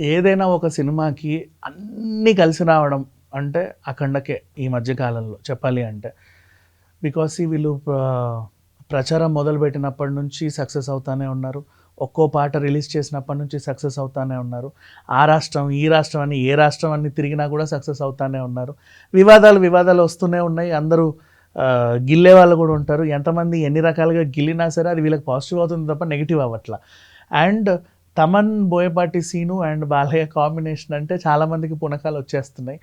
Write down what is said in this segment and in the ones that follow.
ఏదైనా ఒక సినిమాకి అన్నీ కలిసి రావడం అంటే అఖండకే ఈ మధ్య కాలంలో చెప్పాలి అంటే. బికాస్ వీళ్ళు ప్రచారం మొదలుపెట్టినప్పటి నుంచి సక్సెస్ అవుతానే ఉన్నారు. ఒక్కో పాట రిలీజ్ చేసినప్పటి నుంచి సక్సెస్ అవుతానే ఉన్నారు. ఆ రాష్ట్రం, ఈ రాష్ట్రం అని ఏ రాష్ట్రం అన్ని తిరిగినా కూడా సక్సెస్ అవుతానే ఉన్నారు. వివాదాలు వస్తూనే ఉన్నాయి. అందరూ గిల్లే వాళ్ళు కూడా ఉంటారు. ఎంతమంది ఎన్ని రకాలుగా గిల్లినా సరే అది వీళ్ళకి పాజిటివ్ అవుతుంది తప్ప నెగిటివ్ అవ్వట్ల. And Thaman, Boyapati Seenu and Balayya combination అంటే చాలామందికి పునకాలు వచ్చేస్తున్నాయి.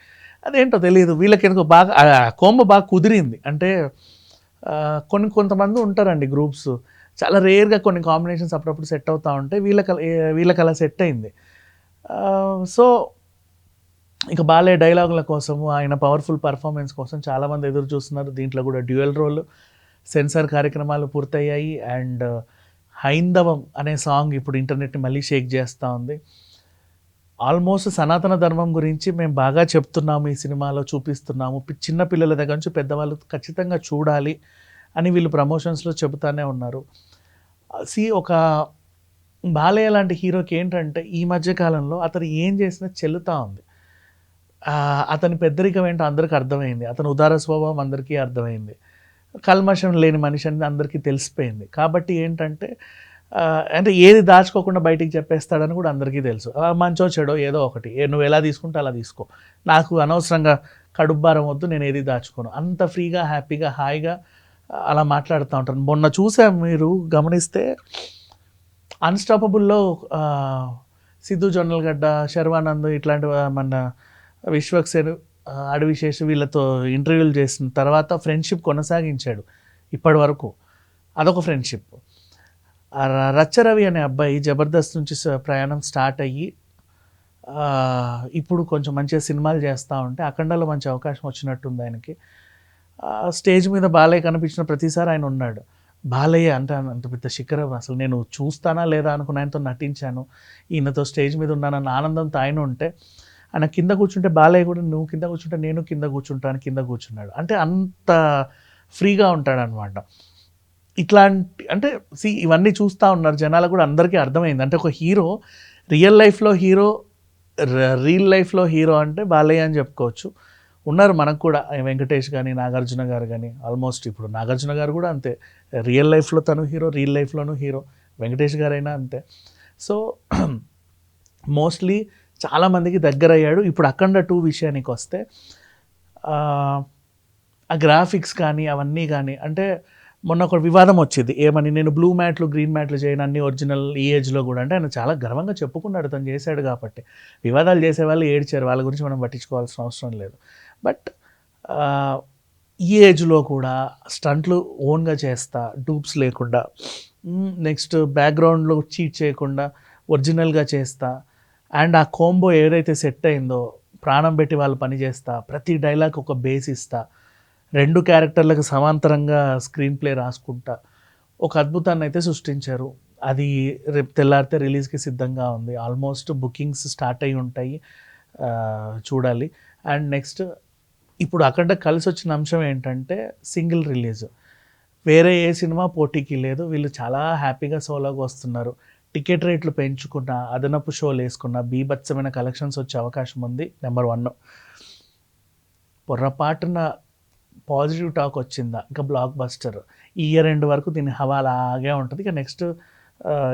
అదేంటో తెలియదు వీళ్ళకి ఎందుకో బాగా కోంబో బాగా కుదిరింది. అంటే కొంతమంది ఉంటారండి గ్రూప్స్, చాలా రేర్గా కొన్ని కాంబినేషన్స్ అప్పుడప్పుడు సెట్ అవుతూ ఉంటాయి. వీళ్ళకి అలా సెట్ అయింది. సో ఇక బాలయ్య డైలాగుల కోసము, ఆయన పవర్ఫుల్ పర్ఫార్మెన్స్ కోసం చాలామంది ఎదురు చూస్తున్నారు. దీంట్లో కూడా డ్యూయల్ రోల్ సెన్సార్ కార్యక్రమాలు పూర్తయ్యాయి. అండ్ హైందవం అనే సాంగ్ ఇప్పుడు ఇంటర్నెట్ని మళ్ళీ షేక్ చేస్తూ ఉంది. ఆల్మోస్ట్ సనాతన ధర్మం గురించి మేము బాగా చెప్తున్నాము, ఈ సినిమాలో చూపిస్తున్నాము. చిన్న పిల్లల దగ్గర నుంచి పెద్దవాళ్ళు ఖచ్చితంగా చూడాలి అని వీళ్ళు ప్రమోషన్స్లో చెబుతానే ఉన్నారు. ఒక బాలయ్య లాంటి హీరోకి ఏంటంటే ఈ మధ్యకాలంలో అతను ఏం చేసినా చెల్లుతూ ఉంది. అతని పెద్దరికం ఏంటో అందరికీ అర్థమైంది. అతను ఉదార స్వభావం అందరికీ అర్థమైంది. కల్మషం లేని మనిషి అని అందరికీ తెలిసిపోయింది. కాబట్టి ఏంటంటే అంటే ఏది దాచుకోకుండా బయటికి చెప్పేస్తాడని కూడా అందరికీ తెలుసు. మంచో చెడో ఏదో ఒకటి, నువ్వు ఎలా తీసుకుంటే అలా తీసుకో, నాకు అనవసరంగా కడుబ్బారం వద్దు, నేను ఏది దాచుకోను, అంత ఫ్రీగా హ్యాపీగా హాయిగా అలా మాట్లాడుతూ ఉంటాను. మొన్న చూసాం, మీరు గమనిస్తే అన్స్టాపబుల్లో సిద్ధు జొన్నలగడ్డ, శర్వానంద్ ఇట్లాంటి మన విశ్వక్సేన్, అడవిశేషు వీళ్ళతో ఇంటర్వ్యూలు చేసిన తర్వాత ఫ్రెండ్షిప్ కొనసాగించాడు ఇప్పటి వరకు. అదొక ఫ్రెండ్షిప్. రచ్చరవి అనే అబ్బాయి జబర్దస్త్ నుంచి ప్రయాణం స్టార్ట్ అయ్యి ఇప్పుడు కొంచెం మంచిగా సినిమాలు చేస్తూ ఉంటే అఖండలో మంచి అవకాశం వచ్చినట్టుంది ఆయనకి. స్టేజ్ మీద బాలయ్య కనిపించిన ప్రతిసారి ఆయన ఉన్నాడు. బాలయ్య అంటే అంత పెద్ద శిఖరం, అసలు నేను చూస్తానా లేదా అనుకున్న ఆయనతో నటించాను, ఈయనతో స్టేజ్ మీద ఉన్నానన్న ఆనందంతో ఆయన ఉంటే, ఆయన కింద కూర్చుంటే బాలయ్య కూడా నువ్వు కింద కూర్చుంటే నేను కింద కూర్చుంటాను, కింద కూర్చున్నాడు. అంటే అంత ఫ్రీగా ఉంటాడనమాట. ఇట్లాంటి అంటే ఇవన్నీ చూస్తూ ఉన్నారు జనాలు కూడా, అందరికీ అర్థమైంది. అంటే ఒక హీరో రియల్ లైఫ్లో హీరో, రియల్ లైఫ్లో హీరో అంటే బాలయ్య అని చెప్పుకోవచ్చు. ఉన్నారు మనకు కూడా వెంకటేష్ కానీ, నాగార్జున గారు కానీ. ఆల్మోస్ట్ ఇప్పుడు నాగార్జున గారు కూడా అంతే, రియల్ లైఫ్లో తను హీరో, రియల్ లైఫ్లోనూ హీరో. వెంకటేష్ గారైనా అంతే. సో మోస్ట్లీ చాలామందికి దగ్గర అయ్యాడు. ఇప్పుడు అఖండ 2 విషయానికి వస్తే ఆ గ్రాఫిక్స్ కానీ అవన్నీ కానీ, అంటే మొన్న ఒక వివాదం వచ్చింది ఏమని, నేను బ్లూ మ్యాట్లు గ్రీన్ మ్యాట్లు చేయను అన్ని ఒరిజినల్ ఈ ఏజ్లో కూడా. అంటే ఆయన చాలా గర్వంగా చెప్పుకున్నాడు తను చేశాడు కాబట్టి. వివాదాలు చేసేవాళ్ళు ఏడ్చారు, వాళ్ళ గురించి మనం పట్టించుకోవాల్సిన అవసరం లేదు. బట్ ఈ ఏజ్లో కూడా స్టంట్లు ఓన్గా చేస్తా, డూప్స్ లేకుండా, నెక్స్ట్ బ్యాక్గ్రౌండ్లో చీట్ చేయకుండా ఒరిజినల్గా చేస్తా, అండ్ ఆ కోంబో ఏదైతే సెట్ అయిందో ప్రాణం పెట్టి వాళ్ళు పనిచేస్తా, ప్రతి డైలాగ్ ఒక బేస్ ఇస్తా, 2 క్యారెక్టర్లకు సమాంతరంగా స్క్రీన్ ప్లే రాసుకుంటా ఒక అద్భుతాన్ని అయితే సృష్టించారు. అది రేపు తెల్లారితే రిలీజ్కి సిద్ధంగా ఉంది. ఆల్మోస్ట్ బుకింగ్స్ స్టార్ట్ అయి ఉంటాయి, చూడాలి. అండ్ నెక్స్ట్ ఇప్పుడు అక్కడ కలిసి వచ్చిన అంశం ఏంటంటే సింగిల్ రిలీజ్. వేరే ఏ సినిమా పోటీకి లేదు, వీళ్ళు చాలా హ్యాపీగా సోలోగా వస్తున్నారు. టికెట్ రేట్లు పెంచుకున్న, అదనపు షోలు వేసుకున్న బీభత్సమైన కలెక్షన్స్ వచ్చే అవకాశం ఉంది. నెంబర్ 1. పొర్రపాటున పాజిటివ్ టాక్ వచ్చిందా ఇంకా బ్లాక్ బస్టర్. ఈ ఇయర్ ఎండ్ వరకు దీని హవా అలాగే ఉంటుంది. ఇక నెక్స్ట్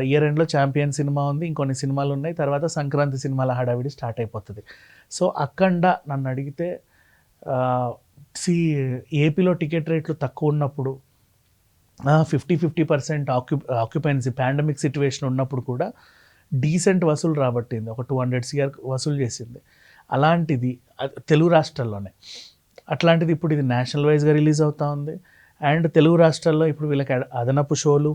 ఇయర్ ఎండ్లో ఛాంపియన్ సినిమా ఉంది, ఇంకొన్ని సినిమాలు ఉన్నాయి, తర్వాత సంక్రాంతి సినిమాల హడావిడి స్టార్ట్ అయిపోతుంది. సో అఖండ నన్ను అడిగితే ఏపీలో టికెట్ రేట్లు తక్కువ ఉన్నప్పుడు 50% ఆక్యుపెన్సీ, పాండమిక్ సిచ్యువేషన్ ఉన్నప్పుడు కూడా డీసెంట్ వసూలు రాబట్టింది. ఒక 200 CR వసూలు చేసింది. అలాంటిది తెలుగు రాష్ట్రాల్లోనే. అట్లాంటిది ఇప్పుడు ఇది నేషనల్ వైజ్గా రిలీజ్ అవుతూ ఉంది. అండ్ తెలుగు రాష్ట్రాల్లో ఇప్పుడు వీళ్ళకి అదనపు షోలు,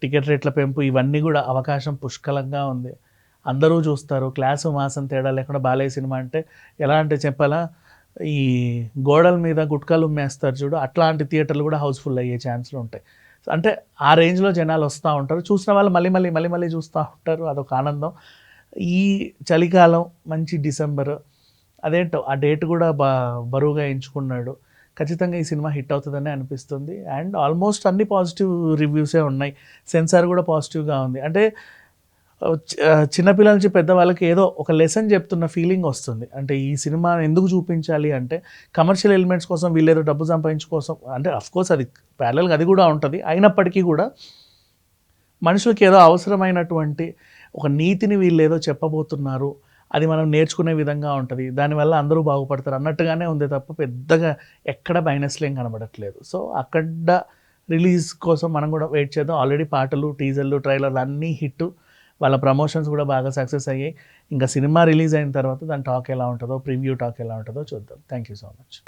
టికెట్ రేట్ల పెంపు, ఇవన్నీ కూడా అవకాశం పుష్కలంగా ఉంది. అందరూ చూస్తారు. క్లాసు మాసం తేడా లేకుండా బాలయ్య సినిమా అంటే ఎలా అంటే చెప్పాలా, ఈ గోడల మీద గుట్కాలు ఉమ్మేస్తారు చూడు, అట్లాంటి థియేటర్లు కూడా హౌస్ఫుల్ అయ్యే ఛాన్స్లు ఉంటాయి. అంటే ఆ రేంజ్లో జనాలు వస్తూ ఉంటారు. చూసిన వాళ్ళు మళ్ళీ చూస్తూ ఉంటారు. అదొక ఆనందం. ఈ చలికాలం మంచి డిసెంబర్, అదేంటో ఆ డేట్ కూడా బరువుగా ఎంచుకున్నాడు. ఖచ్చితంగా ఈ సినిమా హిట్ అవుతుందని అనిపిస్తుంది. అండ్ ఆల్మోస్ట్ అన్ని పాజిటివ్ రివ్యూసే ఉన్నాయి. సెన్సార్ కూడా పాజిటివ్గా ఉంది. అంటే చిన్నపిల్లల నుంచి పెద్దవాళ్ళకి ఏదో ఒక లెసన్ చెప్తున్న ఫీలింగ్ వస్తుంది. అంటే ఈ సినిమా ఎందుకు చూపించాలి అంటే కమర్షియల్ ఎలిమెంట్స్ కోసం వీళ్ళేదో డబ్బు సంపాదించుకోసం అంటే అఫ్కోర్స్ అది ప్యారలల్గా అది కూడా ఉంటుంది. అయినప్పటికీ కూడా మనుషులకి ఏదో అవసరమైనటువంటి ఒక నీతిని వీళ్ళు ఏదో చెప్పబోతున్నారు, అది మనం నేర్చుకునే విధంగా ఉంటుంది, దానివల్ల అందరూ బాగుపడతారు అన్నట్టుగానే ఉంది తప్ప పెద్దగా ఎక్కడ మైనస్లు ఏం కనబడట్లేదు. సో అక్కడ రిలీజ్ కోసం మనం కూడా వెయిట్ చేద్దాం. ఆల్రెడీ పాటలు, టీజర్లు, ట్రైలర్లు అన్నీ హిట్, వాళ్ళ ప్రమోషన్స్ కూడా బాగా సక్సెస్ అయ్యాయి. ఇంకా సినిమా రిలీజ్ అయిన తర్వాత దాని టాక్ ఎలా ఉంటుందో, ప్రివ్యూ టాక్ ఎలా ఉంటుందో చూద్దాం. Thank you so much.